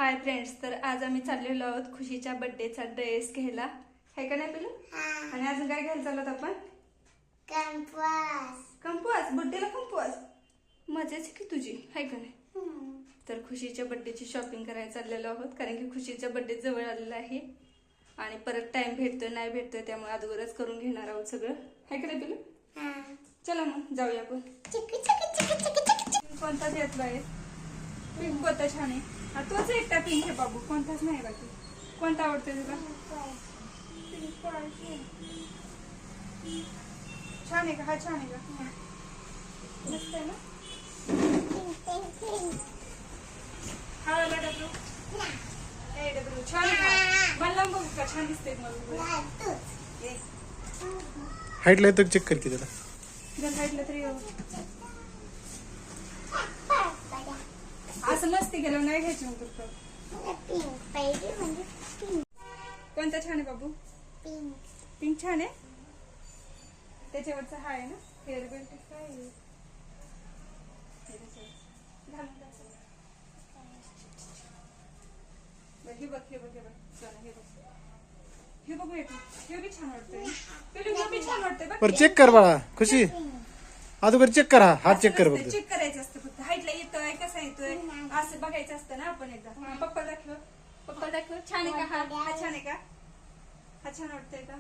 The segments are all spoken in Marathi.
हाय फ्रेंड्स, तर आज आम्ही चाललेलो आहोत खुशीच्या बर्थडेचा ड्रेस घ्यायला. आहे का नाही पिलू? आणि अजून काय घ्यायला चालत आपण? कंपास. कंपास. बर्थडेला कंपास. मजाच की तुझी, आहे का नाही? तर खुशीच्या बर्थडेची शॉपिंग करायला चाललेलो आहोत, कारण की खुशीचा बर्थडे जवळ आलेला आहे आणि परत टाइम भेटतोय नाही भेटतोय, त्यामुळे अगोदरच करून घेणार आहोत सगळं. आहे का नाही पिलू? चला मग जाऊया आपण. कोणता घेतला आहे? पिंक कोणता छान आहे? हा तोच एकटा पिंक आहे बाबू, कोणताच नाही बाकी. कोणता आवडतोय तुला? छान आहे का? हा छान आहे का? मस्त आहे ना? हा वाला डब्लू? ए डब्लू छान आहे का? मला बघू का छान दिसते मला. हाईटला येतो चेक कर की त्याला. जर हाईटला तरी असं मस्ती केलं नाही घ्यायची मग फक्त. कोणता छान आहे बाबू? पिंक छान आहे. त्याच्यावरचा हा आहे ना हेअर बेल्ट. काय आहे? हे बघ हे बघ हे बघ चला हे बघ हे बघू. हे बी छान वाटतंय. हे बी छान वाटतंय बघ. पर चेक कर बाळा खुशी. अगोदर चेक करा. हात चेक कर फक्त. चेक करायचं असतं फक्त. हाईटला येतोय कसा येतोय असं बघायचं असतं ना आपण एकदा. पप्पा दाखव. पप्पा दाखव. छान आहे का? हा छान आहे का? हा छान वाटतंय का?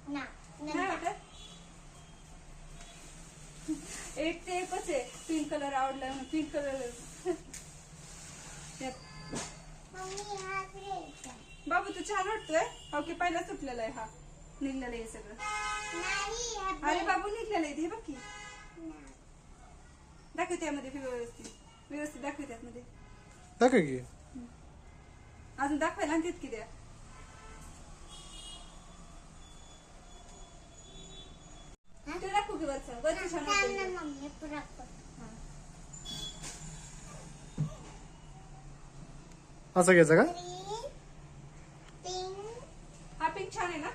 नाही वाटत? एक ते एकच आहे. पिंक कलर आवडला. Pink colour. बाबू तू छान वाटतोय. ओके पहिला सुटलेला आहे. हा निघलेला आहे सगळं. अरे बाबू निघलेलं आहे. हे बघ की दाखव त्यामध्ये व्यवस्थित दाखव त्यामध्ये. दाखव की अजून दाखवायला आणि तितकी द्या. ते दाखवू की वरचं छान वाटतंय. असं घ्यायचं का? हा पिंक छान आहे ना?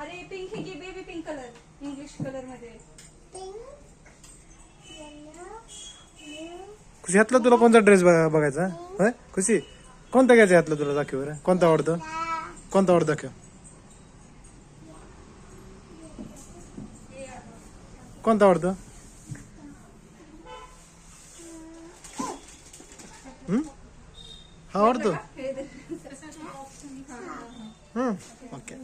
अरे पिंक ही की baby pink colour English colour मध्ये. खुशी ह्यातला तुला कोणता ड्रेस बघायचा? होय खुशी कोणता घ्यायचा ह्यातला तुला? दाखव बरं कोणता आवडतो. कोणता आवडतो दाखव. कोणता आवडतो? हा आवडतो. ओके.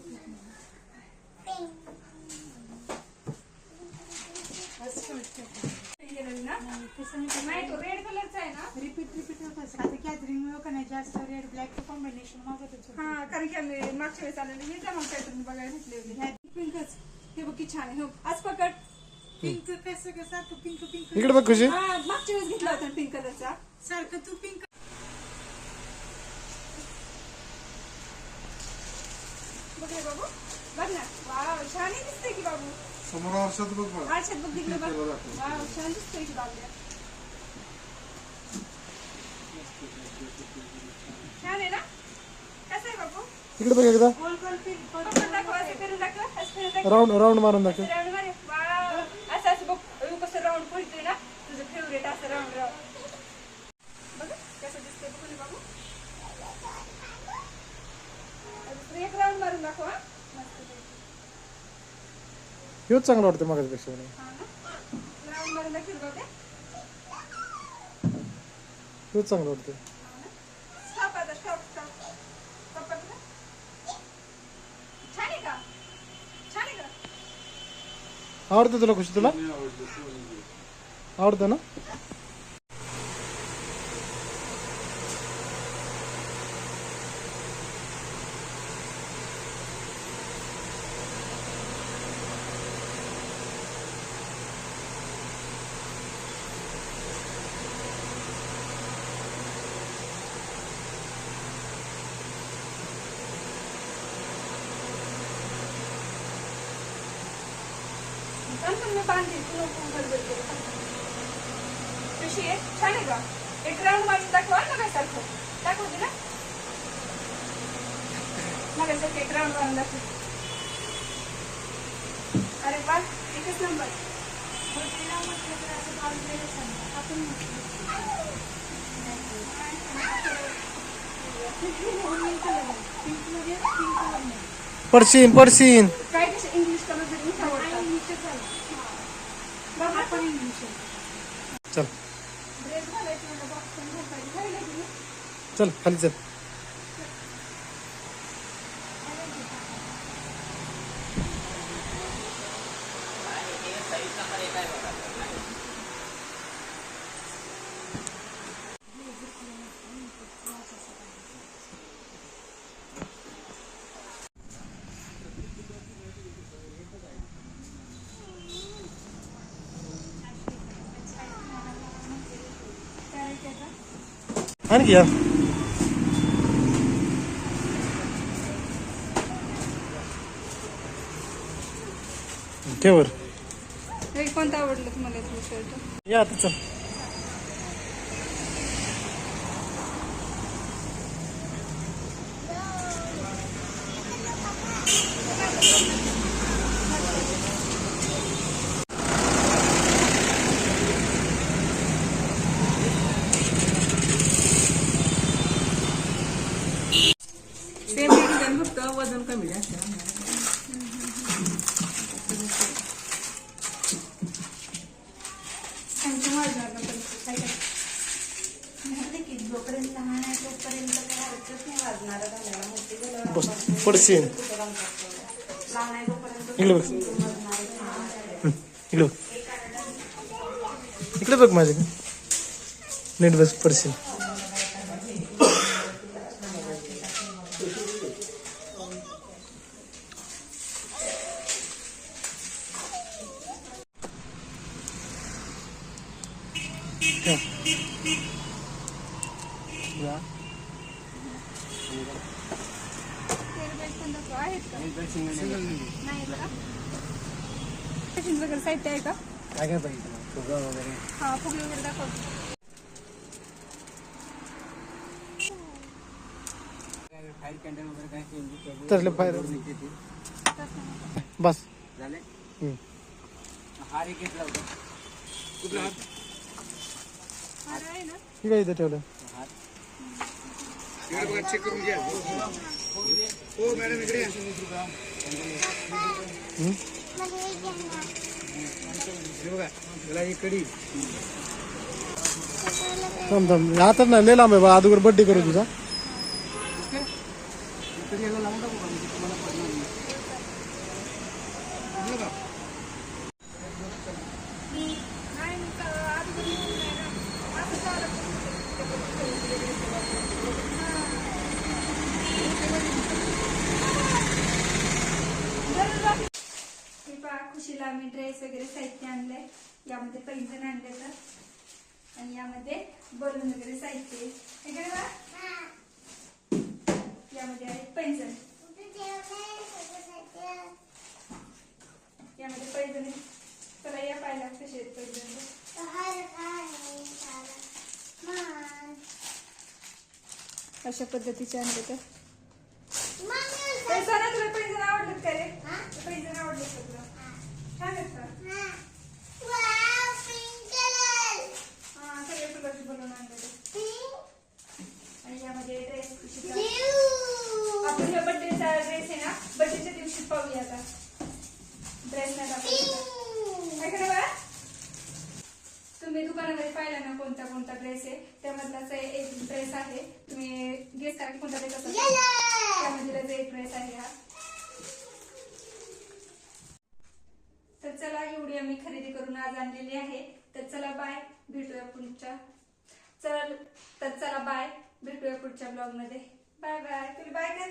नाही तो रेड कलरचा आहे ना. रिपीट आता गॅदरिंग का नाही जास्त रेड ब्लॅक कॉम्बिनेशन मागत. हा कारण की आम्ही मागच्या वेळेस आलेले हे जमा पॅटर्न बघायला घेतले होते. पिंकच. हे बघ की छान आहे. आज पकड. पिंक कसं सारखं पिंक पिंक. इकडे बघ खुशी. हा मागच्या वेळेस घेतला होता पिंक कलरचा. सारखं तू पिंक. बघ हे बाबू बघ ना. वाव छान दिसतंय की बाबू. समोर आरशात बघ बघ. आरशात बघितलं बघ. वाव छान दिसतंय की बाबू. छान आहे ना? कसं आहे बाबू? इकडे बघ एकदा. गोल गोल पिंक. पकडून दाखव. असं करून दाखव. असं करून दाखव. राऊंड मारून दाखव. राऊंड मारे. वाव असं असं बघ. कसं राऊंड पडतोय ना तुझं फेवरेट असं राऊंड बघ कसं दिसतंय बघू बाबू. एक राऊंड मारून दाखव. हा हेच चांगलं वाटतं मागापेक्षा. राऊंड मारून दाखव बघ. हेच चांगलं वाटतं. स्टॉप आता स्टॉप. छान आहे का? छान आहे का? आवडतं तुला खुशी? तुला आवडतं ना? मी बांधली कशी आहे? छान आहे का? एक राऊंड मारून दाखवा ना काय सारखं. दाखवते ना मग एक राऊंड मारून दाखव. अरे वा एकच नंबर. आपण पडशीन पडशीन. काय कसे इंग्लिश कलर जरी बघा पण इंग्लिश चल ड्रेस घालायचं मला बॉक्स पण घालायला गेली. चल खाली चल. आणखी या. ठेवर हे कोणतं आवडलं तुम्हाला तुझं शर्ट? या आता चल. सेम डिझाईन फक्त वजन कमी जास्त आहे. आमच्या वाजणार ना पण काय काय जोपर्यंत लहान आहे तोपर्यंत काय अडचण नाही वाजणार घालायला. मोठी झाल्यावर बस पडशीन. लहान आहे तोपर्यंत इकडे बघ. इकडे बघ. इकडे बघ माझ्या नीट बस पडशीन. आहेत का? नाही का? वगैरे साहित्य आहे का? काय काय पाहिजे फुगा वगैरे. हा फुगे वगैरे दाखव. फायर कॅन्डल वगैरे काय तसले फायर बस. झाले. हम्म. हार एक घेतला होता. कुठला हार? हार आहे ना? ठीक आहे इथं ठेवलं. चेक करून घ्या. हो मॅडम इकडे बघा त्याला ही कडी. थांब थांब आता ना लय लांब आहे बा. अगोदर बर्थडे करू तुझा. कडी याला लावून टाकू का? म्हणजे तुम्हाला पडणार नाही. बघा. हे पहा खुशीला आम्ही ड्रेस वगैरे साहित्य आणलंय. यामध्ये पैंजण आणले तर आणि यामध्ये बलून वगैरे साहित्य आहे. इकडे बघा. यामध्ये आहे पैंजण. यामध्ये पैंजण आहे. चला या पाहिला कसे आहेत पैंजण. अशा पद्धतीचे आणले तर सणा तुला पैंजण आवडलं का रे? पैंजण आवडलं का तुला? छान आहेत का? हा सगळे फुलाचे बनवून आणले. आणि यामध्ये ड्रेस खुशीचा आपण या बर्थडेचा ड्रेस आहे ना बर्थडेच्या दिवशी पाहूया आता. ड्रेस नाही दाखवला काय करा बा. तुम्ही दुकानामध्ये पाहिला ना कोणता कोणता ड्रेस आहे त्यामधलाच एक ड्रेस आहे. तुम्ही गेस करा की कोणता ड्रेस असेल. त्यामधला एक ड्रेस आहे हा. तर चला एवढी आम्ही खरेदी करून आज आणलेली आहे. तर चला बाय भेटूया पुढच्या. चला बाय भेटूया पुढच्या ब्लॉग मध्ये. Bye bye. तुम्ही बाय कर.